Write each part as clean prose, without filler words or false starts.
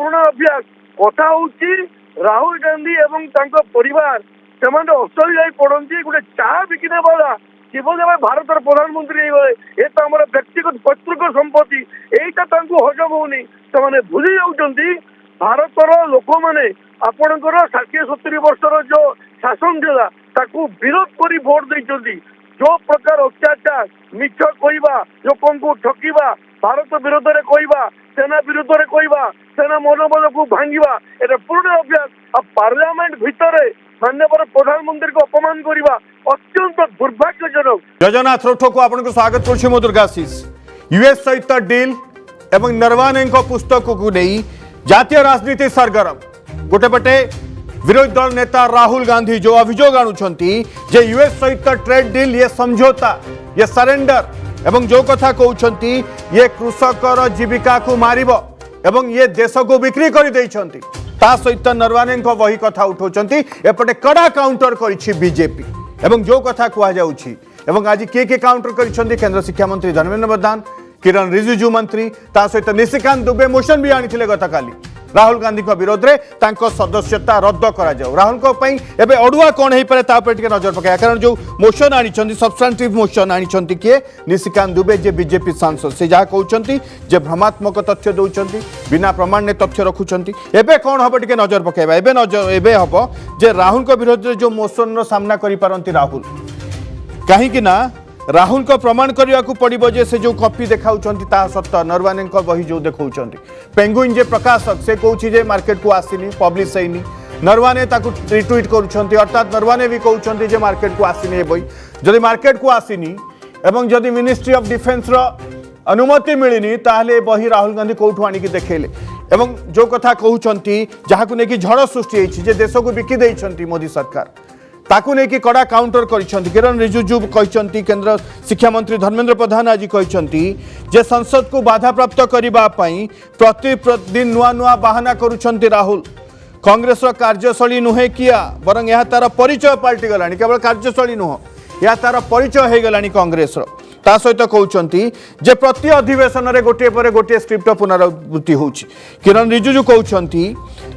पुराना अभ्यास कथा हूँ राहुल गांधी एवं परिवार से असह्य पड़ती गोटे चाह बिकने वाला किभली भाव भारत प्रधानमंत्री ये तो आम व्यक्तिगत पैतृक संपत्ति यहीटा हजम होनी से भूली जाऊँगी भारतर लोक मैंने आपणकर 60-70 वर्षर जो शासन था विरोध कर भोट देती जो प्रकार अत्याचार मिछ कहवा लोक को ठकिवा भारत विरोध में कहवा सेना विरोध में कहवा सेना मनोबल को भांगा ये पुराना अभ्यास पार्लियामेंट भितर माननीय प्रधानमंत्री को अपमान करवा अत्यंत दुर्भाग्यजनक। जगन्नाथ रोठ को आपको स्वागत करुछि मो दुर्गाशीष। यूएस सहित डील एवं नरवाने पुस्तक को नहीं जातीय राजनीति सरगरम गोटे पटे विरोधी दल नेता राहुल गांधी जो अभियोग आणुछंती जे यूएस सहित ट्रेड डील ये समझौता ये सरेंडर एवं जो कथा कहउछंती ये कृषकर जीविका को मारिबो एवं ये देश को बिक्री कर देइछंती ता सहित नरवाने वही कथा उठाउछंती एपटे कड़ा काउंटर करिछि बीजेपी एवं जो कथा कहा जाउछि एवं आज के काउंटर करिछंती केंद्र शिक्षा मंत्री धर्मेंद्र प्रधान किरण रिजिजू मंत्री ता सहित निशिकांत दुबे मोशन भी आनिथिले गतकाली राहुल गांधी विरोध में सदस्यता रद्द करा जाऊ राहुल को एबे अड़ुआ कौन हो पारे तापर टिके नजर पकाया कारण जो मोशन आनी सब्सटेंटिव मोशन आनी किए निशिकांत दुबे जे बीजेपी सांसद से जहाँ कहते जे भ्रमात्मक तथ्य दौरान बिना प्रमाण तथ्य रखुंट एबे कौन हम टिके नजर पकाइबा एबे हम जे राहुल को विरोध में जो मोशन रो सामना करि पारंती राहुल कहीं ना राहुल को प्रमाण करने को पड़ो जे से जो कॉपी देखा सत नरवाने बही जो देखा पेंगुइन जे प्रकाशक से कहूँ जे मार्केट को आसनी पब्लिश होनी नरवाने रिट्वीट करुँच अर्थात नरवाने भी कहते जे मार्केट को आसनी ये बही जदि मार्केट को आसनी एवं जदि मिनिस्ट्री ऑफ डिफेन्स रो अनुमति मिलनी ताहले बही राहुल गांधी कौटू आनिक देखले एवं जो कथा कहते जहाँ को लेकिन झड़ सृष्टि जे देश को बिकी देइछंती मोदी सरकार ताकू नहीं कि कड़ा काउंटर करिसेंती किरण रिजिजू कहते केंद्र शिक्षा मंत्री धर्मेंद्र प्रधान आज कहते जे संसद को बाधा प्राप्त करने प्रतिदिन नुआ नुआ बाहाना करुछंती राहुल कांग्रेस कार्यशैली नुहे किया बरं यह तार परिचय पलटि गलानी केवल कार्यशैली नुह यह तार परिचय हो गलानी कांग्रेस ता सहित कहते जे प्रति अधिवेशन में गोटे पर गोटे स्क्रिप्ट पुनरावृत्ति होछि किरण रिजिजू कहते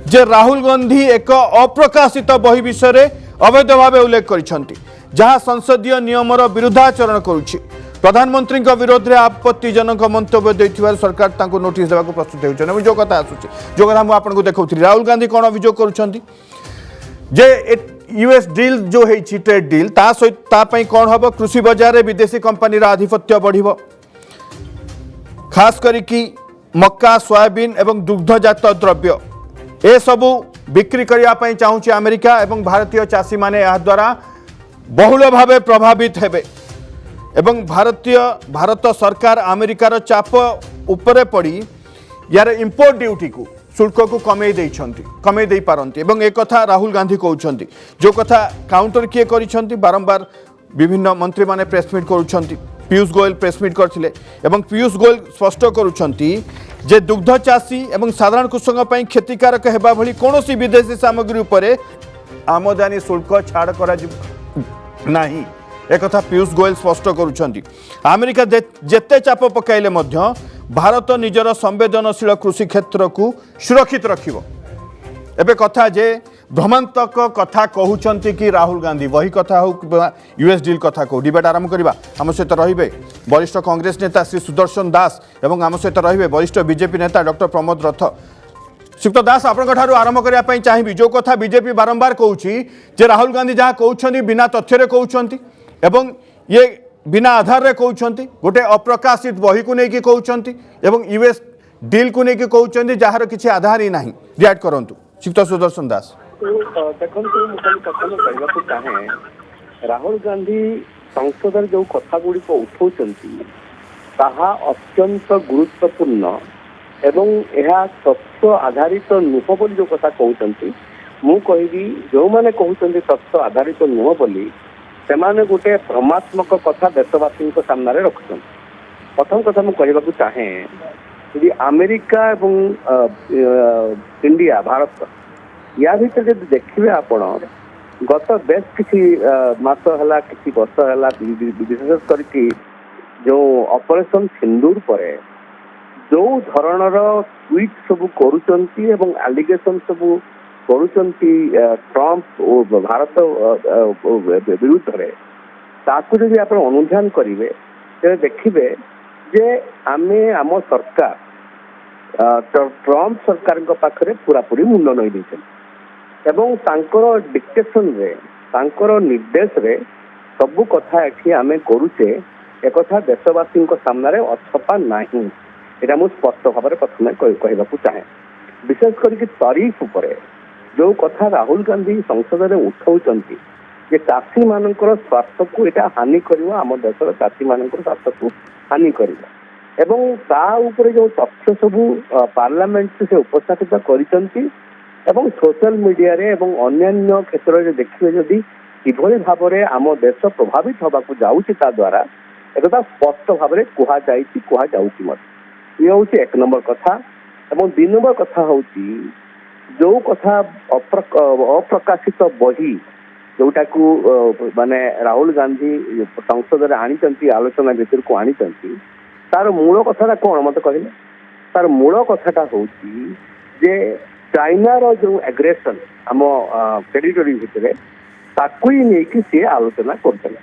जे राहुल गांधी एक अप्रकाशित बही विषय अवैध भाव उल्लेख करिसेंती जहाँ संसदीय नियमर विरुद्धाचरण करुछि प्रधानमंत्री विरोध में आपत्तिजनक मंतव्य देथिबार सरकार तांको नोटिस देवाक प्रस्तुत होउछन जो कथा आसुछि जो कथा मु आपनको देखौथि राहुल गांधी कोन अभियोग करुछंती जे यूएस डील जो हेछि ट्रेड डील ता सहित ता पई कोन हबो कृषि बाजार में विदेशी कंपनी रा आधिपत्य बढ़िबो खास करिकि मक्का सोयाबीन एवं दुग्धजात द्रव्य ए सबु बिक्री करने चाहूँगी अमेरिका एवं भारतीय चाषी माने यह द्वारा बहुल भाव प्रभावित हेबे एवं भारत सरकार अमेरिकार चाप उपरे पड़ी यार इंपोर्ट ड्यूटी को शुल्क को कमे दे पारंती एवं एक कथा राहुल गांधी कहते जो कथा काउंटर किए करिसेंती बारंबार विभिन्न मंत्री माने प्रेस मीट करुछंती पीयूष गोयल प्रेस मीट करथिले एवं पीयूष गोयल स्पष्ट करुछंती जे दुग्ध चाषी एवं साधारण कृषकों पर क्षतिकारक हेबा भली कोनोसी विदेशी सामग्री उपरे आमदानी शुल्क छाड़ करा नाही एक कथा पीयूष गोयल स्पष्ट करुछंती अमेरिका जेते चाप पकाइले मध्य भारत निजर संवेदनशील कृषि क्षेत्र को सुरक्षित रखिबो एबे कथा जे भ्रमांतक कथा कहउछंती कि राहुल गांधी वही कथा हो यूएस डील कथा को डिबेट आरंभ करबा आम सहित रहिबे वरिष्ठ कांग्रेस नेता श्री सुदर्शन दास एवं आम सहित रहिबे वरिष्ठ बीजेपी नेता डॉक्टर प्रमोद रथ श्रीयुक्त दास आपन ठारू आरंभ करने चाहिए जो कथा बीजेपी बारंबार कहूँ जे राहुल गांधी जहाँ कहउछंती बिना तथ्य कहउछंती एवं ये बिना आधार रे कहउछंती गोटे अप्रकाशित बही को लेकिन कहउछंती एवं यूएस डील को लेकिन कहउछंती जार किसी आधार ही नहीं रिएक्ट करंतु श्रीयुक्त सुदर्शन दास देखो मुझे प्रथम कहवाक चाहे राहुल गांधी संसद जो कथा गुड़िक उठाउछंती ताहा अत्यंत गुरुत्वपूर्ण एवं यह तथ्य आधारित नुह बोली जो कथा कहउछंती मु कहबी जो माने कहउछंती तथ्य आधारित नुह बोली से माने गोटे भ्रमात्मक कथा देशवासी सामने रखुछन प्रथम कथा मु कहवाक चाहे यदि अमेरिका एवं इंडिया भारत या भीतर जब देखिए आपण गत बेस किसी मास है किसी वर्ष है विशेष करके जो ऑपरेशन सिंदूर पर ଯୋଉ ଧରଣର ଟ୍ୱିଟ୍ ସବୁ କରୁଛନ୍ତି ଏବଂ ଆଲିଗେସନ ସବୁ କରୁଛନ୍ତି ଟ୍ରମ୍ପ ଓ ଭାରତ ବିରୁଦ୍ଧରେ, ତାକୁ ଯଦି ଆପଣ ଅନୁଧ୍ୟାନ କରିବେ ତେବେ ଦେଖିବେ ଯେ ଆମେ ଆମ ସରକାର ଟ୍ରମ୍ପ ସରକାରଙ୍କ ପାଖରେ ପୁରାପୁରି ମୁଣ୍ଡ ନଇ ଦେଇଛନ୍ତି ଏବଂ ତାଙ୍କର ଡିକ୍ଟେସନରେ, ତାଙ୍କର ନିର୍ଦ୍ଦେଶରେ ସବୁ କଥା ଏଠି ଆମେ କରୁଛେ, ଏକଥା ଦେଶବାସୀଙ୍କ ସାମ୍ନାରେ ଅଛପା ନାହିଁ। ଏଇଟା ମୁଁ ସ୍ପଷ୍ଟ ଭାବରେ ପ୍ରଥମେ କହିବାକୁ ଚାହେଁ। ବିଶେଷ କରିକି ତରିଫ ଉପରେ ଯୋଉ କଥା ରାହୁଲ ଗାନ୍ଧୀ ସଂସଦରେ ଉଠାଉଛନ୍ତି ଯେ ଚାଷୀମାନଙ୍କର ସ୍ୱାର୍ଥକୁ ଏଇଟା ହାନି କରିବ, ଆମ ଦେଶର ଚାଷୀମାନଙ୍କର ସ୍ୱାର୍ଥକୁ ହାନି କରିବ ଏବଂ ତା ଉପରେ ଯୋଉ ତଥ୍ୟ ସବୁ ପାର୍ଲାମେଣ୍ଟରେ ସେ ଉପସ୍ଥାପିତ କରିଛନ୍ତି ଏବଂ ସୋସିଆଲ ମିଡିଆରେ ଏବଂ ଅନ୍ୟାନ୍ୟ କ୍ଷେତ୍ରରେ ଦେଖିବେ ଯଦି କିଭଳି ଭାବରେ ଆମ ଦେଶ ପ୍ରଭାବିତ ହେବାକୁ ଯାଉଛି ତା ଦ୍ୱାରା ଏକଥା ସ୍ପଷ୍ଟ ଭାବରେ କୁହାଯାଉଛି ମଧ୍ୟ। ଇଏ ହଉଛି 1 ନମ୍ବର କଥା। ଏବଂ 2 ନମ୍ବର କଥା ହଉଛି ଯୋଉ କଥା ଅପ୍ରକାଶିତ ବହି ଯୋଉଟାକୁ ମାନେ ରାହୁଲ ଗାନ୍ଧୀ ସଂସଦରେ ଆଣିଛନ୍ତି, ଆଲୋଚନା ଭିତରକୁ ଆଣିଛନ୍ତି, ତାର ମୂଳ କଥାଟା କଣ ମତେ କହିଲେ? ତାର ମୂଳ କଥାଟା ହଉଛି ଯେ ଚାଇନାର ଯୋଉ ଆଗ୍ରେସନ ଆମ ଟେରିଟୋରୀ ଭିତରେ, ତାକୁ ହିଁ ନେଇକି ସିଏ ଆଲୋଚନା କରୁଥିଲେ।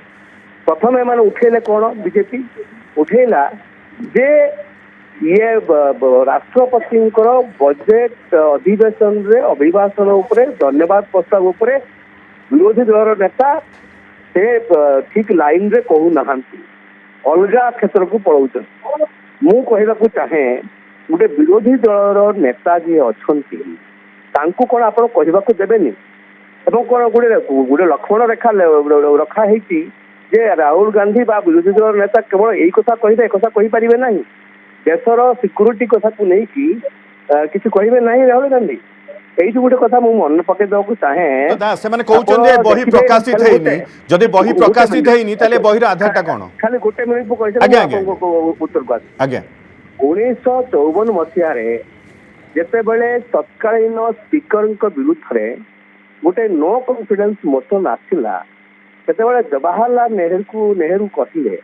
ପ୍ରଥମେ ଏମାନେ ଉଠେଇଲେ କଣ? ବିଜେପି ଉଠେଇଲା ଯେ ଇଏ ରାଷ୍ଟ୍ରପତିଙ୍କର ବଜେଟ ଅଧିବେଶନରେ ଅଭିଭାଷଣ ଉପରେ, ଧନ୍ୟବାଦ ପ୍ରସ୍ତାବ ଉପରେ ବିରୋଧୀ ଦଳର ନେତା ସେ ଠିକ ଲାଇନରେ କହୁନାହାନ୍ତି, ଅଲଗା କ୍ଷେତ୍ରକୁ ପଳାଉଛନ୍ତି। ମୁଁ କହିବାକୁ ଚାହେଁ ଗୋଟେ ବିରୋଧୀ ଦଳର ନେତା ଯିଏ ଅଛନ୍ତି ତାଙ୍କୁ କଣ ଆପଣ କହିବାକୁ ଦେବେନି? ଏବଂ କଣ ଗୋଟେ ଲକ୍ଷ୍ମଣ ରେଖା ରଖା ହେଇଛି ଯେ ରାହୁଲ ଗାନ୍ଧୀ ବା ବିରୋଧୀ ଦଳର ନେତା କେବଳ ଏଇ କଥା କହିବେ, ଏ କଥା କହିପାରିବେ ନାହିଁ, ଦେଶର ସିକ୍ୟୁରିଟି କଥାକୁ ନେଇକି କିଛି କହିବେ ନାହିଁ ରାହୁଲ ଗାନ୍ଧୀ? ଏଇଠି ଗୋଟେ କଥା ମୁଁ ମନେ ପକେଇ ଦେବାକୁ ଚାହେଁ। ସେମାନେ କହୁଛନ୍ତି ବହି ପ୍ରକାଶିତ ହେଇନି, ଯଦି ବହି ପ୍ରକାଶିତ ହେଇନି ତାହେଲେ ବହିର ଆଧାରଟା କଣ? ଖାଲି ଗୋଟେ ମିନିଟ୍ ମୁଁ କହିଥିଲି ଉତ୍ତରକୁ ଆସି। ଆଜ୍ଞା, 1954 ମସିହାରେ ଯେତେବେଳେ ତତ୍କାଳୀନ ସ୍ପିକରଙ୍କ ବିରୁଦ୍ଧରେ ଗୋଟେ ନୋ କନଫିଡେନ୍ସ ମୋସନ ଆସିଲା, ସେତେବେଳେ ଜବାହରଲାଲ ନେହେରୁ କହିଲେ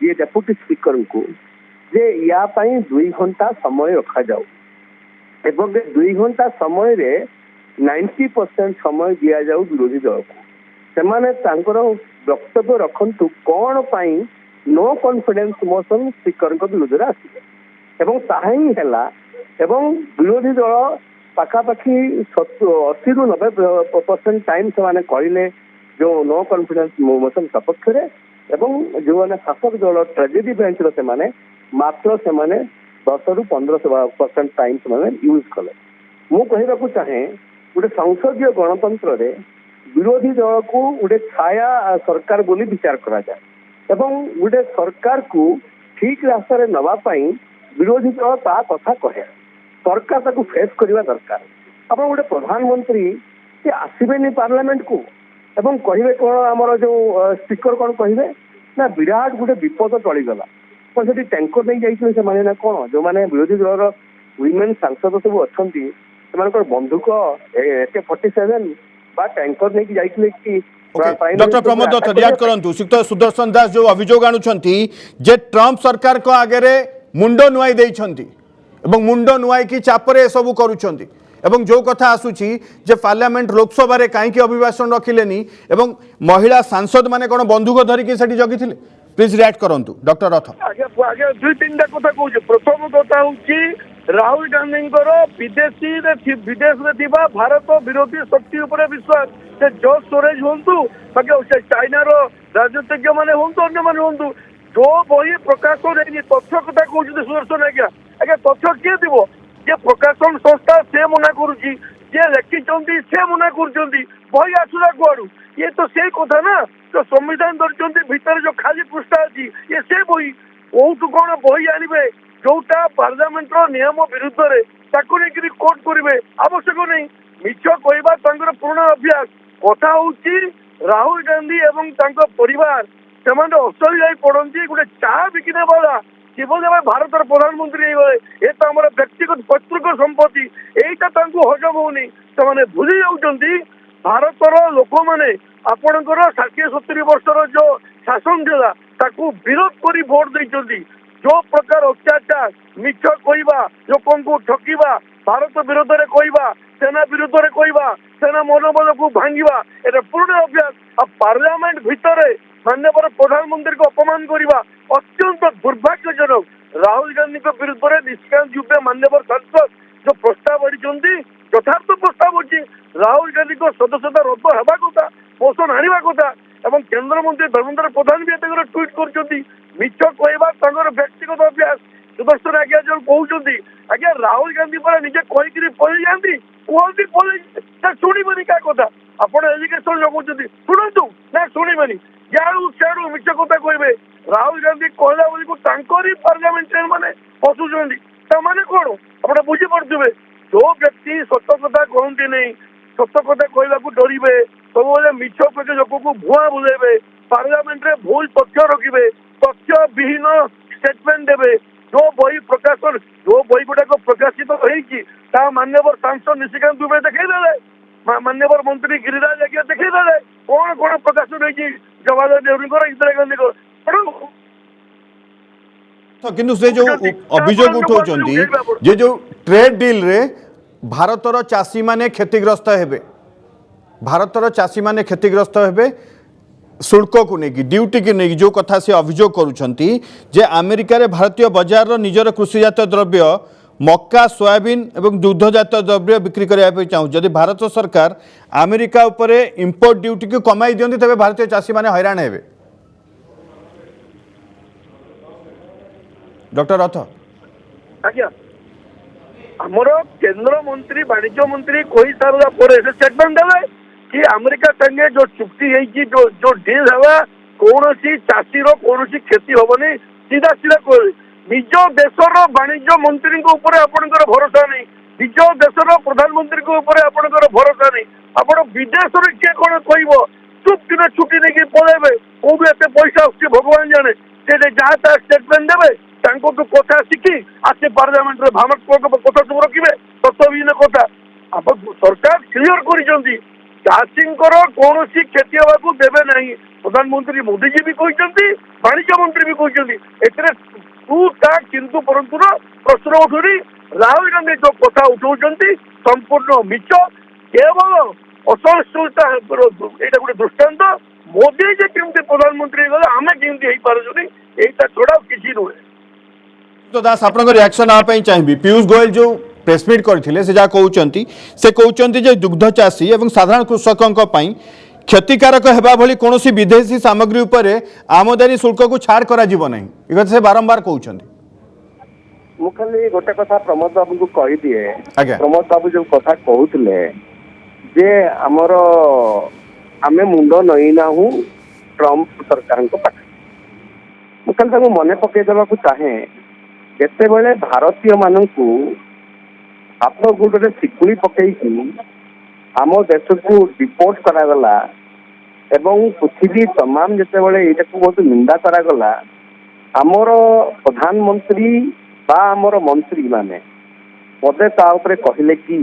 ଯିଏ ଡେପୁଟି ସ୍ପିକରଙ୍କୁ ଯେ ୟା ପାଇଁ 2 ଘଣ୍ଟା ସମୟ ରଖାଯାଉ ଏବଂ 2 ଘଣ୍ଟା ସମୟରେ 90% ସମୟ ଦିଆଯାଉ ବିରୋଧୀ ଦଳକୁ। ସେମାନେ ତାଙ୍କର ବକ୍ତବ୍ୟ ରଖନ୍ତୁ କ'ଣ ପାଇଁ ନୋ କନଫିଡେନ୍ସ ମୋସନ ସ୍ପିକରଙ୍କ ବିରୁଦ୍ଧରେ ଆସିବେ ଏବଂ ତାହା ହିଁ ହେଲା ଏବଂ ବିରୋଧୀ ଦଳ ପାଖାପାଖି 80ରୁ 90% ଟାଇମ୍ ସେମାନେ କହିଲେ ଯୋଉ ନୋ କନଫିଡେନ୍ସ ମୋସନ ସପକ୍ଷରେ ଏବଂ ଯୋଉମାନେ ଶାସକ ଦଳ ଟ୍ରାଜେଡି ବେଞ୍ଚର ସେମାନେ ମାତ୍ର 10ରୁ 15% ଟାଇମ୍ ସେମାନେ ୟୁଜ୍ କଲେ। ମୁଁ କହିବାକୁ ଚାହେଁ ଗୋଟେ ସଂସଦୀୟ ଗଣତନ୍ତ୍ରରେ ବିରୋଧୀ ଦଳକୁ ଗୋଟେ ଛାୟା ସରକାର ବୋଲି ବିଚାର କରାଯାଏ ଏବଂ ଗୋଟେ ସରକାରକୁ ଠିକ ରାସ୍ତାରେ ନେବା ପାଇଁ ବିରୋଧୀ ଦଳ ତା କଥା କହେ, ସରକାର ତାକୁ ଫେସ୍ କରିବା ଦରକାର। ଆପଣ ଗୋଟେ ପ୍ରଧାନମନ୍ତ୍ରୀ ସେ ଆସିବେନି ପାର୍ଲାମେଣ୍ଟକୁ ଏବଂ କହିବେ କ'ଣ, ଆମର ଯୋଉ ସ୍ପିକର କ'ଣ କହିବେ ନା ବିରାଟ ଗୋଟେ ବିପଦ ଟଳିଗଲା, କ'ଣ ସେଠି ଟ୍ୟାଙ୍କର ନେଇ ଯାଇଥିଲେ ସେମାନେ ନା କ'ଣ? ଯୋଉମାନେ ବିରୋଧୀ ଦଳର ୱିମେନ୍ ସାଂସଦ ସବୁ ଅଛନ୍ତି ସେମାନଙ୍କର ବନ୍ଧୁକ AK-47 ବା ଟ୍ୟାଙ୍କର ନେଇକି ଯାଇଥିଲେ କି? डॉक्टर प्रमोद दत्त रिएक्ट करंतु। श्रीयुक्त सुदर्शन दास जो अभियोग आणुछंती जे ट्रम्प सरकार को आगे मुंड नुआई देइछंती एवं मुंड नुआई की चापरे सब करूछंती एवं जो कथा आसुची जे पार्लियामेंट लोकसभा रे काहे की अभिभाषण रखिलेनी एवं महिला सांसद माने कोन बंदूक धरिकी सेठी जगिथिले? प्लीज रिएक्ट करंतु डॉक्टर रथ। आगे 2-3टा कथा कहूँ। प्रथम कथा होची राहुल गांधी विदेश में भारत विरोधी शक्ति उपरे विश्वास, से जॉर्ज सोरेज हूँ बाकी चाइनार राजनीतिज्ञ मैंने हूँ अन्य मैंने हूँ, जो बही प्रकाशन है तथ्य कथा कहते सुदर्शन आज्ञा आज्ञा तथ्य किए दिव जे प्रकाशन संस्था से मना करुच्ची, जे लिखिं से मना कर बही आसला कुआड़ू, ये तो से कथा ना जो संविधान धरती भितर जो खाली पृष्ठा अच्छी ये से बही कौटू कौन बही आनबे जोटा पार्लियामेंट नियम विरुद्ध रे ताको लेकिन कोर्ट करेंगे आवश्यक नहीं। मिछ कहवा पूर्ण अभ्यास कथा होची राहुल गांधी एवं परिवार से असली जाई पड़ती गोटे चा बिकिने वाला किभली भाव भारत प्रधानमंत्री ये तो आम व्यक्तिगत पैतृक संपत्ति यहीटा हजम होनी से भूली जाऊँगी भारतर लोक मैंने आपणकर 60-70 वर्षर जो शासन था विरोध कर भोट देती जो प्रकार अत्याचार मिछ कहवा लोक ठकिवा भारत विरोध में कहवा सेना विरोध में कहवा सेना मनोबल को भांगा ये पूर्ण अभ्यास पार्लियामेंट भितर माननीय प्रधानमंत्री को अपमान करवा अत्यंत दुर्भाग्यजनक। राहुल गांधी विरुद्ध में निष्कांत दुबे माननीय सांसद जो प्रस्ताव आनी यथार्थ प्रस्ताव अच्छी राहुल गांधी को सदस्यता रद्द होगा कथा पोषण आने कथा एवं केन्द्रमंत्री धर्मेन्द्र प्रधान भी ट्विट कर मिछ कहवा व्यक्तिगत अभ्यास सुदर्शन आज्ञा जो कहते आज्ञा राहुल गांधी पर निजे कहीकि पलि जाती कहती पलि शुणबनी क्या कथा आपड़ एजुकेशन लगुंट शुणु ना शुणबनी याड़ू सियाड़ू मिछ कथा कहे राहुल गांधी कहला बोली पार्लियामेंटारियन मैंने फसुंट कौन आप बुझीपे जो व्यक्ति सत कथा कहती नहीं सत कथा कहवाक डरवे सब मिछ कहे लोक को भुआ बुलेबे पार्लियामेंट रे भूल तथ्य रखिए तथ्य विहीन स्टेटमेंट देवे जो बही प्रकाशन जो बही गुड़ाक प्रकाशित हो मान्यवर सांसद निशिकांत दुबे देखा मान्यवर मंत्री गिरिराज आज्ञा देखा कौन कौन प्रकाशन होती जवाहरलाल नेहरू इंदिरा गांधी किंतु से जो अभियोग उठाउछन्ती जो ट्रेड डील रे भारतर चाषी माने क्षतिग्रस्त हेबे भारतर चाषी माने क्षतिग्रस्त हेबे शुल्क को लेकिन ड्यूटी की नहीं जो कथा से अभियोग करुछन्ती जे अमेरिका रे भारतीय बाजार रो निजर कृषिजात द्रव्य मक्का सोयाबीन एवं दुग्धजात द्रव्य बिक्री करने चाहूँ जदि भारत सरकार अमेरिका उपरे इंपोर्ट ड्यूटी को कमाई दियंती तबे भारतीय चाषी माने हैरान हेबे। डॉक्टर रथ आज्ञा आमर केंद्र मंत्री वाणिज्य मंत्री कही सारा पर स्टेटमेंट देवे कि अमेरिका संगे जो चुक्ति है जो डील है कौन चाषी कौन क्षति हेनी सीधा सीधा कह निज देशर वाणिज्य मंत्री आपंकर भरोसा नहीं निज देशर प्रधानमंत्री आपंकर भरोसा नहीं आप विदेश किए कौन कह चुप कि छुट्टी नहीं पलैबे कौन एत पैसा आस भगवान जाने से जहाँ स्टेटमेंट देवे कथा शिखी आसे पार्लियामेंट भावनात्मक कथा सब रखिए तत्वहीन कथा आप सरकार क्लियर कर चाषी कौन क्षति होगा देवे ना प्रधानमंत्री मोदीजी भी कहते वाणिज्य मंत्री भी कहते तू किंतु परंतु प्रश्न उठुनी राहुल गांधी जो कथा उठाऊँ संपूर्ण मिछ केवल असहिष्णुता यहाँ गोटे दृष्टांत मोदी जे केमती प्रधानमंत्री गले आम केमती पार्टी यही छड़ा किसी नुहे। तो दास आपन रिएक्शन आपाई चाहिए पीयूष गोयल जो प्रेसमिट करथिले से जा कहउचंती से कहउचंती जे दुग्ध चाषी एवं साधारण कृषकों पई क्षतिकारक हेबा भली कोनोसी विदेशी सामग्री उपरे आमदानी शुल्क को छाड़ करा जीव नहीं इगत से बारंबार कहउचंती मु खाली गोटे कथा प्रमोद बाबू को कहि दिए आज्ञा प्रमोद बाबू जो कथा कहउतले जे हमर आमे मुंड नई ना हूँ ट्रम्प सरकार को पाख मु खाली मन पकई देवा को चाहे जिते बड़े भारतीय मानू आप गोटे शिकुड़ी पकईकि आम देश को डिपोर्ट करागला एवं पृथ्वी तमाम जिते बड़े ये बहुत निंदा करागला आमर प्रधानमंत्री बा आमर मंत्री माने पदे ता उपरे कहले कि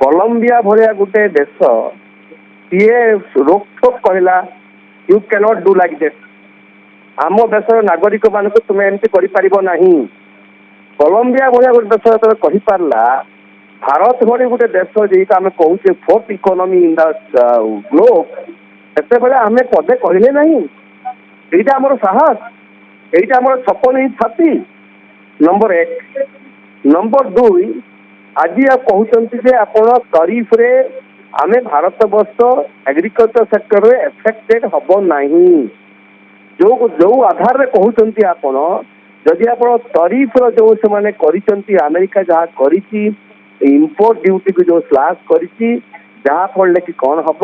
कोलंबिया भलिया गोटे देश सी रोकठोक कहला you can not do like that आम देशर नागरिक मान तुम्हें एमती कर कोलंबिया भाया गोटे देश कही पार्ला भारत भली गोटे देश जी आम कहूचे fourth economy in the globe से आम पदे कहले ना यहीटा आम साहस यहीटा आम छपन ही छाती नंबर 1 नंबर 2 आज कहते आपण तारीफ रे आम भारत वर्ष एग्रीकल्चर सेक्टर रे एफेक्टेड हम नहीं जो जो आधार रे कहते आपण जदि आप तारीफ जो से अमेरिका जहाँ करी इंपोर्ट ड्यूटी को जो स्लैश करी जहाँ फल कि कौन हम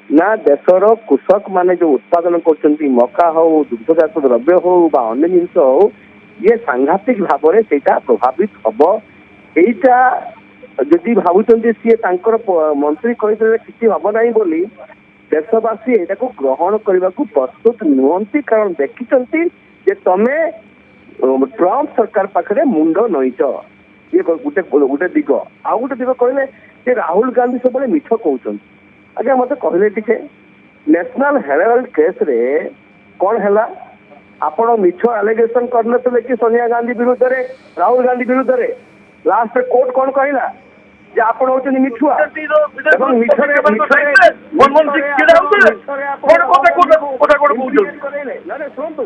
ना देशर कृषक माने जो उत्पादन कर मका हो दुग्धजात द्रव्य हो अन्य जिनस हो ये सांघातिक भाव में से प्रभावित हम यहीटा जदि भावुं सी मंत्री कही किसी हम ना बोली देशवासी यहाँ को ग्रहण करने को प्रस्तुत नुहति कारण देखी तमें ट्रम्प सरकार पाखे मुंड नईच ये गोटे गोटे दिग आउ गोटे दिग कहले राहुल गांधी सब मिछ कहते आज्ञा मत कहले टी नेशनल हेराल्ड केस रे कौन है ଆପଣ ମିଛ ଆଲିଗେସନ କରିନଥିଲେ କି ସୋନିଆ ଗାନ୍ଧୀ ବିରୁଦ୍ଧରେ ରାହୁଲ ଗାନ୍ଧୀ ବିରୁଦ୍ଧରେ ଲାଷ୍ଟ କୋର୍ଟ କଣ କହିଲା ଯେ ଆପଣ ହଉଛନ୍ତି ମିଛୁଆ ଏବଂ ମିଛରେ ଶୁଣନ୍ତୁ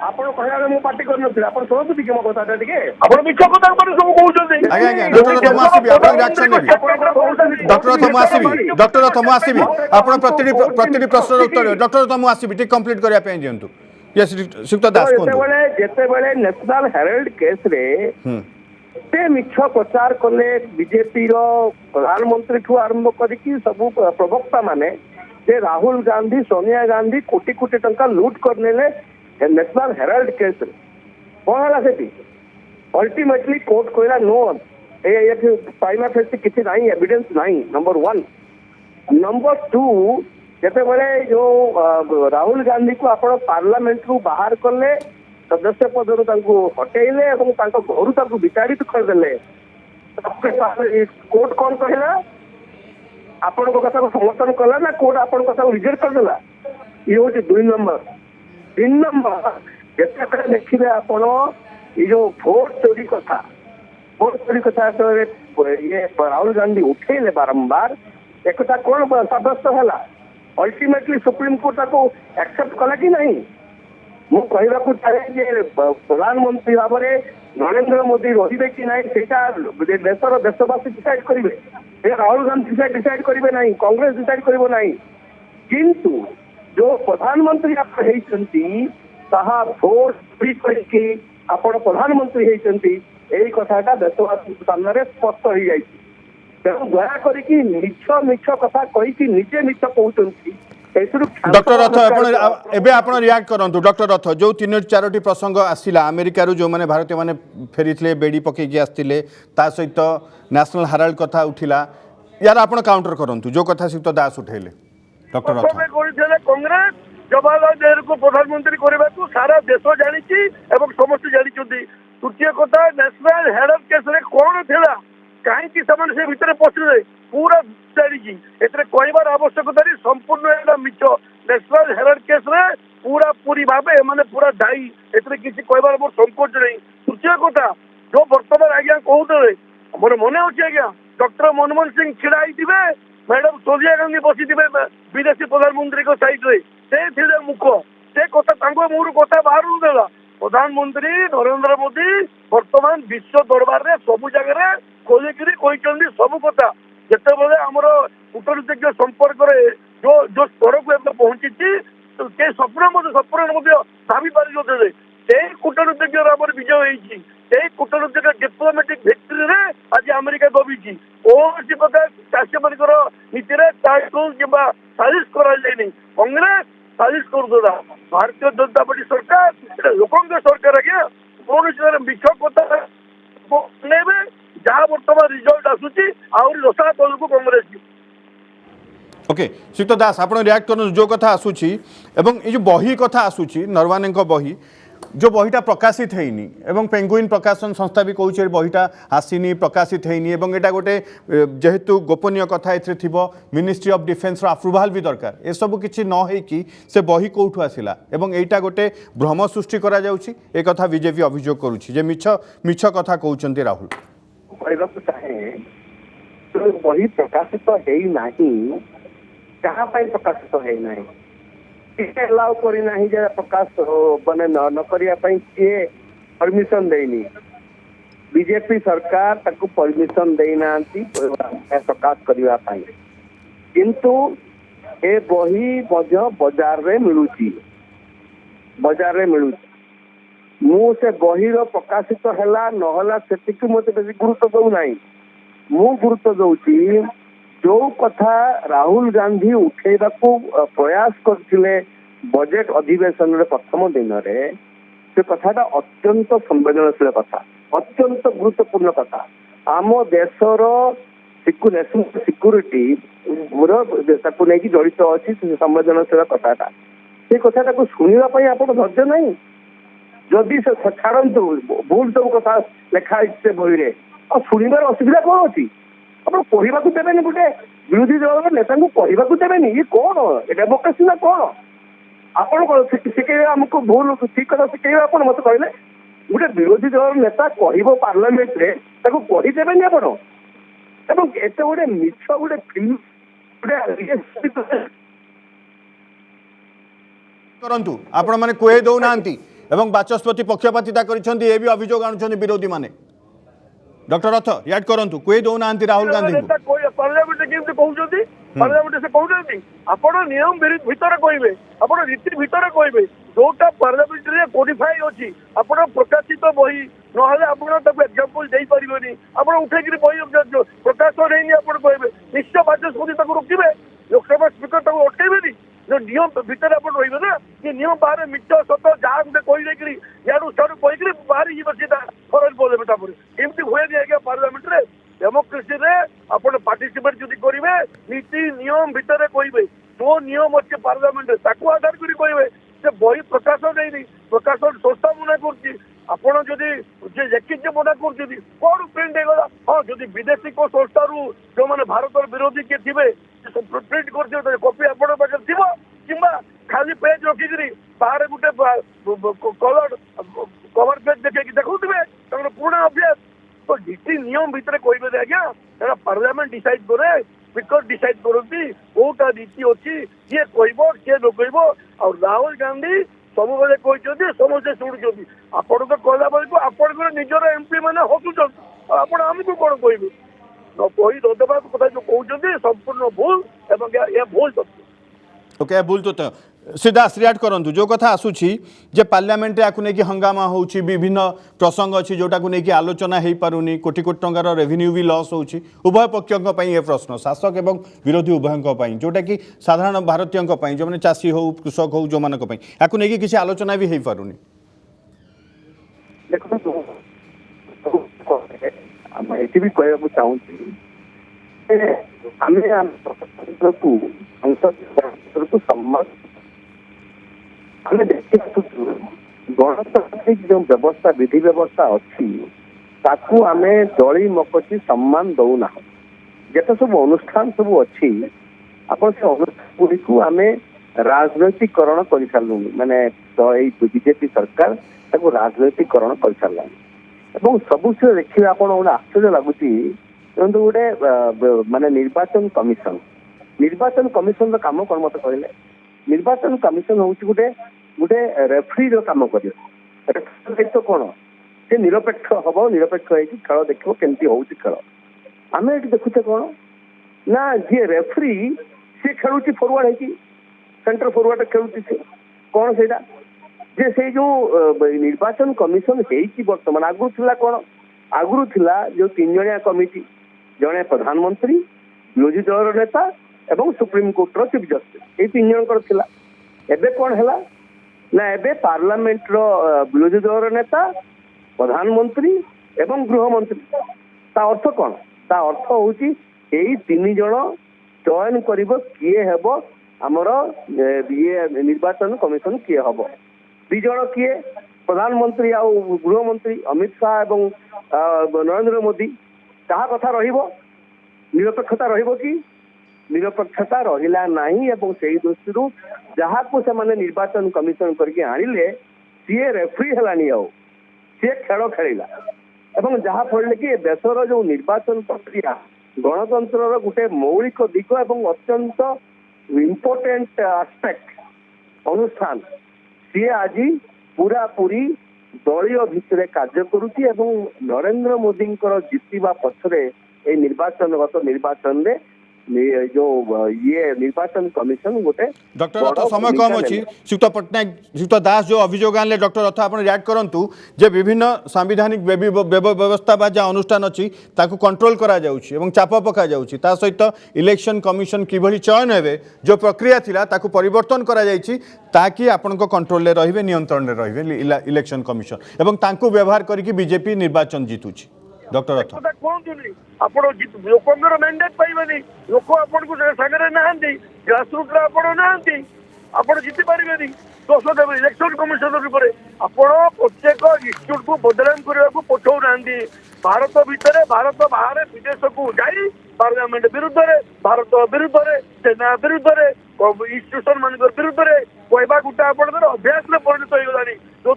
ଆପଣ କହିବା ମୁଁ ପାର୍ଟି କରିନଥିଲି ଆପଣ ଶୁଣନ୍ତୁ ଟିକେ ମୋ କଥାଟା ଟିକେ ଆପଣ ମିଛ କଥା ସବୁ କହୁଛନ୍ତି। ଆଜ୍ଞା ଆଜ୍ଞା ଡକ୍ଟର ରଥ ମୁଁ ଆସିବି ଆପଣଙ୍କ ରିଆକ୍ସନ ନେବି ଡକ୍ଟର ରଥ ମୁଁ ଆସିବି ଡକ୍ଟର ରଥ ମୁଁ ଆସିବି ଆପଣ ପ୍ରତିଟି ପ୍ରଶ୍ନର ଉତ୍ତର ଡକ୍ଟର ରଥ ମୁଁ ଆସିବି ଟିକେ କମ୍ପ୍ଲିଟ୍ କରିବା ପାଇଁ ଦିଅନ୍ତୁ ଶ୍ରୀଯୁକ୍ତ ଦାସ କୁହନ୍ତୁ ଯେତେବେଳେ ନ୍ୟାସନାଲ ହେରାଲ୍ଡ କେସରେ ସେ ମିଛ ପ୍ରଚାର କଲେ ବିଜେପିର ପ୍ରଧାନମନ୍ତ୍ରୀଠୁ ଆରମ୍ଭ କରିକି ସବୁ ପ୍ରବକ୍ତା ମାନେ ଯେ ରାହୁଲ ଗାନ୍ଧୀ ସୋନିଆ ଗାନ୍ଧୀ କୋଟି କୋଟି ଟଙ୍କା ଲୁଟ୍ କରିନେଲେ ନ୍ୟାସନାଲ ହେରାଲ୍ଡ କେସରେ କଣ ହେଲା ସେଠି ଅଲ୍ଟିମେଟଲି କୋର୍ଟ କହିଲା ନୋ ଏଠି ପ୍ରାଇମା ଫେସି କିଛି ନାହିଁ ଏଭିଡେନ୍ସ ନାହିଁ ନମ୍ବର 1 ନମ୍ବର 2 ଯେତେବେଳେ ଯୋଉ ରାହୁଲ ଗାନ୍ଧୀକୁ ଆପଣ ପାର୍ଲାମେଣ୍ଟରୁ ବାହାର କଲେ ସଦସ୍ୟ ପଦରୁ ତାଙ୍କୁ ହଟେଇଲେ ଏବଂ ତାଙ୍କ ଘରୁ ତାଙ୍କୁ ବିତାଡ଼ିତ କରିଦେଲେ କୋର୍ଟ କଣ କହିଲା ଆପଣଙ୍କ କଥାକୁ ସମର୍ଥନ କଲା ନା କୋର୍ଟ ଆପଣଙ୍କ କଥାକୁ ରିଜେକ୍ଟ କରିଦେଲା ଇଏ ହଉଛି 2 ନମ୍ବର 3 ନମ୍ବର ଯେତେବେଳେ ଦେଖିବେ ଆପଣ ଏଇ ଯୋଉ ଭୋଟ ଚୋରି କଥା ଇଏ ରାହୁଲ ଗାନ୍ଧୀ ଉଠେଇଲେ ବାରମ୍ବାର ଏକଥା କଣ ସାବ୍ୟସ୍ତ ହେଲା ଅଲ୍ଟିମେଟଲି ସୁପ୍ରିମକୋର୍ଟ ତାକୁ ଆକ୍ସେପ୍ଟ କଲା କି ନାହିଁ ମୁଁ କହିବାକୁ ଚାହେଁ ଯେ ପ୍ରଧାନମନ୍ତ୍ରୀ ଭାବରେ ନରେନ୍ଦ୍ର ମୋଦି ରହିବେ କି ନାହିଁ ସେଇଟା ଦେଶର ଦେଶବାସୀ ଡିସାଇଡ୍ କରିବେ ରାହୁଲ ଗାନ୍ଧୀ ଡିସାଇଡ୍ କରିବେ ନାହିଁ କଂଗ୍ରେସ ଡିସାଇଡ୍ କରିବ ନାହିଁ କିନ୍ତୁ ଯୋଉ ପ୍ରଧାନମନ୍ତ୍ରୀ ଆପଣ ହେଇଛନ୍ତି ତାହା ଭୋଟ ଚୋରି କରିକି ଆପଣ ପ୍ରଧାନମନ୍ତ୍ରୀ ହେଇଛନ୍ତି ଏଇ କଥାଟା ଦେଶବାସୀଙ୍କ ସାମ୍ନାରେ ସ୍ପଷ୍ଟ ହେଇଯାଇଛି ତେଣୁ ଦୟା କରିକି ମିଛ କଥା କହିକି ନିଜେ ମିଛ କହୁଛନ୍ତି डॉक्टर रथ एबे आपण रिएक्ट करंतु डॉक्टर रथ जो 3-4टी प्रसंग आसिला अमेरिका जो माने भारतीय माने फेरीथिले बेडी पकेकी आस्तिले ता सहित नेशनल हेराल्ड कथा उठिला यार आपण काउंटर करंतु जो कथा सिक्त दास उठेले डॉक्टर रथ कांग्रेस जवाहरलाल नेहरू को प्रधानमंत्री करने को सारा देश जानी समस्त जानी तृतीय कथा नेशनल हेराल्ड केस कौन थिला कहीं से भितर पशिले पूरा जानी कहबार आवश्यकता संपूर्ण मिछ नेशनल हेराल्ड केस पूरा पूरी भाव एम पूरा दायी किसी कहबार मोर संकोच नहीं तृतीय कथा जो बर्तमान आज्ञा कहते मोर मन अच्छे आज्ञा डॉक्टर मनमोहन सिंह छिड़ा मैडम सोनिया गांधी बसी विदेशी प्रधानमंत्री सैड से मुख से कथा मुहर कथा बाहर देला प्रधानमंत्री नरेंद्र मोदी वर्तमान विश्व दरबार में सबू जगह खोलिकी कहते सबू कथा जिते बड़े आमर कूटनीतिज्ञ संपर्क जो जो स्तर को पहुंची स्वप्न भावी पारि नथे से कूटनीतिज्ञ आम विजय होती कूटनीतिक डिप्लोमेटिक भिक्ट्री आज अमेरिका दबी कौन कथा चाषी मान नीति कि साजिश करानी कांग्रेस साजिश करूला भारतीय जनता पार्टी सरकार लोक सरकार आज्ञा कौन मिछ कथा जहाँ बर्तमान रिजल्ट आसूची आहरी रसा तल को कांग्रेस ओके श्रीयुक्त दास आप रिएक्ट कर जो कथा आसूची एवं ये जो बही कथा आसूची नरवाने बही जो बहीटा प्रकाशित होनी एवं पेंगुइन प्रकाशन संस्था भी कहूँ बहीटा आसीनी प्रकाशित होनी एवं एटा गोटे जेहेतु गोपनीय कथा ए मिनिस्ट्री ऑफ डिफेन्स अप्रुवाल भी दरकार ए सब किसी न होइकी से बही कौटू आसिला एवं एटा गोटे भ्रम सृष्टि करा जाउची ए कथा बीजेपी अभियोग करुछि जे मिछ मिछ कथा कहउचंती राहुल कहबाकू चाहे तो बही प्रकाशित हेई नाही कहा प्रकाशित है ना अलाउ करना प्रकाश माने न करिया किए परमिशन देनी बीजेपी सरकार ताकू परमिशन देना प्रकाश करने किंतु ए बही बाजार रे मिलुची मु से बही प्रकाशित हैला नहला से मत गुरुत्व दौ ना मु गुरुत्व दौची जो कथा राहुल गांधी उठेबा को प्रयास करथिले बजेट अधिवेशन रे प्रथम दिन रे से कथाटा अत्यंत संवेदनशील कथा अत्यंत गुरुत्वपूर्ण कथा आम देशर नेशनल सिक्यूरीटी नहीं जड़ित अच्छी संवेदनशील कथाटा से कथाटा को शुणा आप धैर्य नहीं जदि से छाड़ू भूल सब कथा लिखाई से बही रे शुणवार असुविधा कौन अच्छी आप कहवाक देवेनि गोटे विरोधी दल नेता कहवाक देवेनि ये कौन डेमोक्रेसी ना कौन ଆପଣ କଣ ଶିଖେଇବେ ଆମକୁ ଭୁଲ ଠିକ କଥା ଶିଖେଇବେ ଆପଣ ମତେ କହିଲେ ଗୋଟେ ବିରୋଧୀ ଦଳର ନେତା କହିବ ପାର୍ଲାମେଣ୍ଟରେ ତାକୁ କହିଦେବେନି ଆପଣ ଏବଂ ଏତେ ଗୋଟେ ମିଛ ଗୋଟେ ଫିଲ୍ମ ଗୋଟେ କରନ୍ତୁ ଆପଣ ମାନେ କୁହେ ଦଉନାହାନ୍ତି ଏବଂ ବାଚସ୍ପତି ପକ୍ଷପାତିତା କରିଛନ୍ତି ଏ ବି ଅଭିଯୋଗ ଆଣୁଛନ୍ତି ବିରୋଧୀ ମାନେ ଡକ୍ଟର ରଥ ୟାଡ୍ କରନ୍ତୁ କୁହେ ଦଉନାହାନ୍ତି ରାହୁଲ ଗାନ୍ଧୀଙ୍କୁ ପାର୍ଲାମେଣ୍ଟରେ କେମିତି କହୁଛନ୍ତି ପାର୍ଲାମେଣ୍ଟରେ ସେ କହୁନାହାନ୍ତି ଆପଣ ନିୟମ ଭିତରେ କହିବେ ଆପଣ ରୀତି ଭିତରେ କହିବେ ଯୋଉଟା ପାର୍ଲାମେଣ୍ଟରେ କୋଡିଫାଇ ଅଛି ଆପଣ ପ୍ରକାଶିତ ବହି ନହେଲେ ଆପଣ ତାକୁ ଏକ୍ସାମ୍ପଲ ଦେଇପାରିବେନି ଆପଣ ଉଠେଇକିରି ବହି ପ୍ରକାଶ ହେଇନି ଆପଣ କହିବେ ନିଶ୍ଚୟ ବାଚସ୍ପତି ତାକୁ ରୋକିବେ ଲୋକସଭା ସ୍ପିକର ତାକୁ ଅଟକେଇବେନି जो नियम भितर आप रही ना कि नियम बाहर मिछ सत जहाँ गोटे कहीदेकि यारू सारू कहीकि बाहर सीधा फरन बोलेबे एमती हुए आज्ञा पार्लियामेंट रे डेमोक्रेसी रे आप पार्टिसिपेट जदि करेंगे नीति नियम भितर कहे जो नियम अच्छे पार्लियामेंट आधार कर कहे से बही प्रकाश नहीं प्रकाशन संस्था मना कर लेखिजे मना कर कौन प्रिंट होगा हाँ जब विदेशी को संस्था जो मैंने भारत विरोधी किए थे प्रिंट कर कपी आपण पाखे थी कि खाली पेज रखिकी बाहर गोटे कलर कवर पेज देखिए देखुवे पुराना अभ्यास तो नीति नियम भितर कहे आज्ञा पार्लियामेंट डिसाइड करे स्पीकर डिसाइड करती कौटा नीति अच्छी किए कह किए न कह राहुल गांधी सब बेले कहते समस्ते शुणुंट आपण तो कहला बेलू आपण निजर एमपी मैंने हसुच्च आप आमको कौन कहे बही नदेवा कथा जो कहते संपूर्ण भूल एवं यह भूल तथ्य ओके भूल तो सीधा रियाक्ट करंतु जो कथा आसुची जे पार्लियामेंट या हंगामा होउची विभिन्न प्रसंग अच्छी जोटा को लेकिन आलोचना हो पारुनी कोटी कोटी टंकार रेवेन्यू भी लॉस होउची उभय पक्षों ये प्रश्न शासक एवं विरोधी उभयों जोटा कि साधारण भारतीयों जो मैंने चाषी हो कृषक हो जो मानक या लेकिन किसी आलोचना भी हो पारुनी ये भी कहना चाहूँ संसद सम्मान आम देखी गणतांत्रिक जो व्यवस्था विधि व्यवस्था अच्छी ताकू आम दली मकची सम्मान दौना जिते सब अनुष्ठान सब अच्छी आपण से अनुष्ठान गुड़ी को आम राजनैतिकरण कर सारू माने बीजेपी सरकार ताकू राजनैतिकरण कर सारा एवं सबु से देखिए आप गोटे आश्चर्य लगुच गोटे माने निर्वाचन कमिशन काम कौन मत कहले निर्वाचन कमिशन हूँ गोटे गोटे रेफरी काम कर दायित्व कौन से निरपेक्ष हम निरपेक्ष खेल देख केमती हो खेल आम ये देखुचे कौन ना जी रेफरी सी खेलुची फरवर्ड है सेंटर फरवर्ड खेलुची कौन से जे से जो निर्वाचन कमिशन वर्तमान आगु थिला कौन आगु थिला जो 3 जणिया कमिटी जड़े प्रधानमंत्री विरोधी दल नेता एवं सुप्रीम कोर्ट चीफ जस्टिस ये 3 जनकर थिला एबे कौन है ना एबे पार्लियामेंट विरोधी दल नेता प्रधानमंत्री एवं गृहमंत्री ता अर्थ कौन ता अर्थ होची यही 3 जन चयन करिब किए हेबो हमर ये निर्वाचन कमिशन किए हेबो 2 जन किए प्रधानमंत्री आ गृहमंत्री अमित शाह एवं नरेंद्र मोदी कहा कथा रहिबो निरपेक्षता रहिबो कि निरपेक्षता रहिला नाही एवं सेही दृष्टि जहाँ को से माने निर्वाचन कमिशन करके आनिले सी रेफरी हलानी आउ सी खेल खेला एवं जहाँ फल कि देशर जो निर्वाचन प्रक्रिया गणतंत्र गोटे मौलिक दिग एवं अत्यंत इम्पोर्टेंट आस्पेक्ट अनुष्ठान सी आज पूरा पूरी दलीय भितर कार्य करुच्ची एवं नरेंद्र मोदी जितवा पछरे ए निर्वाचनगत निर्वाचन रे जो ये निर्वाचन कमिशन गोटे डॉक्टर रथ समय कम अच्छी श्रीयुक्त पट्टनायक श्रीयुक्त दास जो अभियोग आने डॉक्टर रथ आप रियाक्ट करूँ जे विभिन्न सांविधानिक व्यवस्था बा जहाँ अनुष्ठान अच्छी ताकू कंट्रोल करा जाउछि एवं चाप पका जाउछि ता सहित इलेक्शन कमिशन किभली चयन हेबे जो प्रक्रिया थिला ताकू परिवर्तन करा जाइछि ताकि आपनको कंट्रोल रे रहिबे नियंत्रण रे रहिबे इलेक्शन कमिशन एवं तांकू व्यवहार करिकि बीजेपी निर्वाचन जीतुछि डॉक्टर रथ कहतुनि आपण लोकंर मैंडेट पाइबेनी लोक आपको सागर नहांती ग्रासरूट आपण नहांती आपण जीति पारिबेनी दोष देवे इलेक्शन कमिशन पर आपण प्रत्येक इंस्टीट्यूट को बदनाम करने को पठाऊ ना भारत भितर भारत बाहर विदेश को जाई पार्लियामेंट विरुद्ध रे भारत विरुद्ध रे सेना विरुद्ध रे इंस्टीट्यूशन मान विरुद्ध रे कहवा गोटे आपंकर अभ्यास में परिणत हो गलानी जो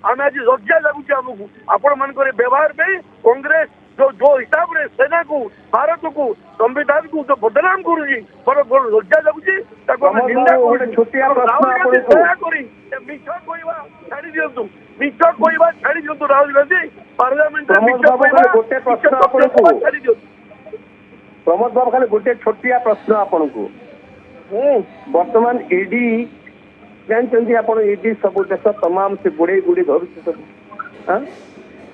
आम आज लज्जा लगुच आमको आपण मान व्यवहार पे कांग्रेस जो हिसाब से सेना को भारत को संविधान को जो बदनाम करुची बड़ लज्जा लगुच मिछ कहवा छाड़ी दिंतु मिछ कहवा छाड़ी दिंतु राहुल गांधी पार्लियामेंट छाड़ी दिंतु। प्रमोद बाबू खाली गोटे छोटिया प्रश्न आपन को वर्तमान ईडी जानते आप ईडी सब देश तमाम से गुड़े गुड़ी धरुचे सब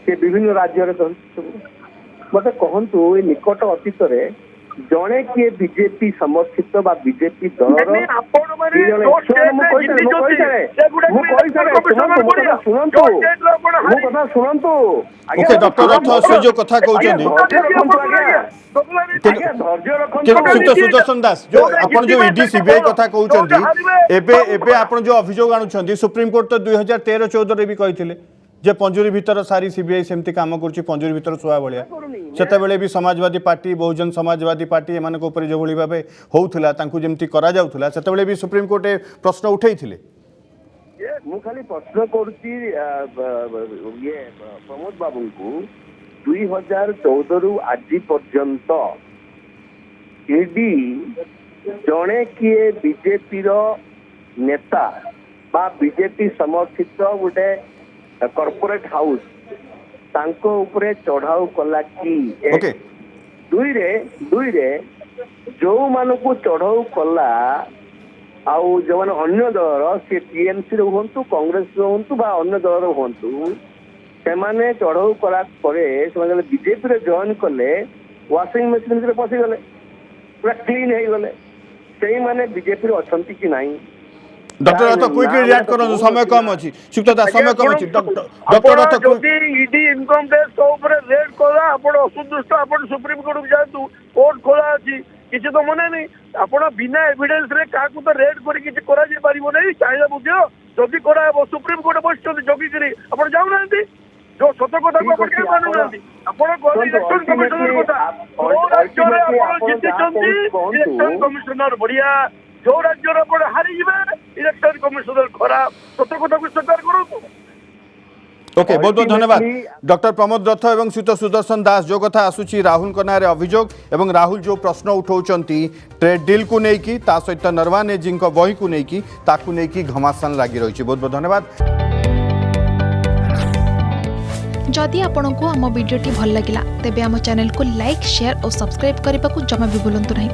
से विभिन्न राज्य धरुचे सब मत कहतु निकट अतीत जड़े किए बीजेपी समर्थित बा बीजेपी दल शुणु ओके डॉक्टर रथ से जो कथा कहते सुदर्शन दास जो आपण जो ईडी सीबीआई कथा कहते एबे आपण जो अभियोग आणुछंती सुप्रीम कोर्ट तो 2013-14 रे भी कहिथिले जे पंजुरी भीतर सारी सीबीआई सेमती काम करुच्ची पंजुरी भीतर सुआ भाया सेतेबेले भी समाजवादी पार्टी बहुजन समाजवादी पार्टी एमानक ऊपर जो भली भाबे होउथला तांकु जेमती करा जाउथला सेतेबेले भी सुप्रीम कोर्ट ए प्रश्न उठैथिले। मु खाली प्रश्न करुच्ची ये प्रमोद बाबू को 2014 रु आज पर्यंत ईडी जड़े किए बीजेपी रो नेता बा बीजेपी समर्थित गोटे कॉर्पोरेट हाउस तांको ऊपरे चढ़ाऊ कला कि दुई रे जो मानकु चढ़ाऊ कला आउ जो माने अन्य दलर से टीएमसी रे होंतु कांग्रेस रे होंतु बा अन्य दलर होंतु से माने चढ़ाऊ कला परे से माने बीजेपी रे जॉइन कले वाशिंग मशीन रे पसी गले पूरा क्लीन हे गले सेही माने बीजेपी रे अछंती कि नाही। डॉक्टर रथ क्विकली रिएक्ट करो समय कम अछि सुक्तदा समय कम अछि डॉक्टर रथ ईडी इनकम टैक्स ऊपर रेड कोला आपण असंतुष्ट आपण सुप्रीम कोर्ट को जातु कोर्ट खोला अछि किछि तो मने नहीं आपण बिना एविडेंस रे काकू तो रेड करी किछि करा जे परिबो नहीं चाहिए बुझियो जदी करा सुप्रीम कोर्ट बसचो जोगी करी आपण जाउ नांती जो सत कथा को आपण के मानु नांती आपण को इलेक्शन कमिशनर कथा ओ राज्य रे आपण जिति चंती इलेक्शन कमिशनर बढ़िया जो राज्य रे हारी जिबे इलेक्शन कमिशनर खराब सत कथा को स्वीकार करू। ओके बहुत बहुत धन्यवाद डॉक्टर प्रमोद रथ एवं श्रीत सुदर्शन दास जो कथा आसुची राहुल कनारे अभियोग एवं राहुल जो प्रश्न उठाउचंती ट्रेड डील को नेकी ता सहित नरवाने जी बही को नेकी ताकू नेकी घमासान लागी रही। बहुत बहुत धन्यवाद। जदि आपंक आम भिडी भल लगा तेब आम चैनल को लाइक शेयर और सब्सक्राइब करने को जमा भी भूलु नहीं।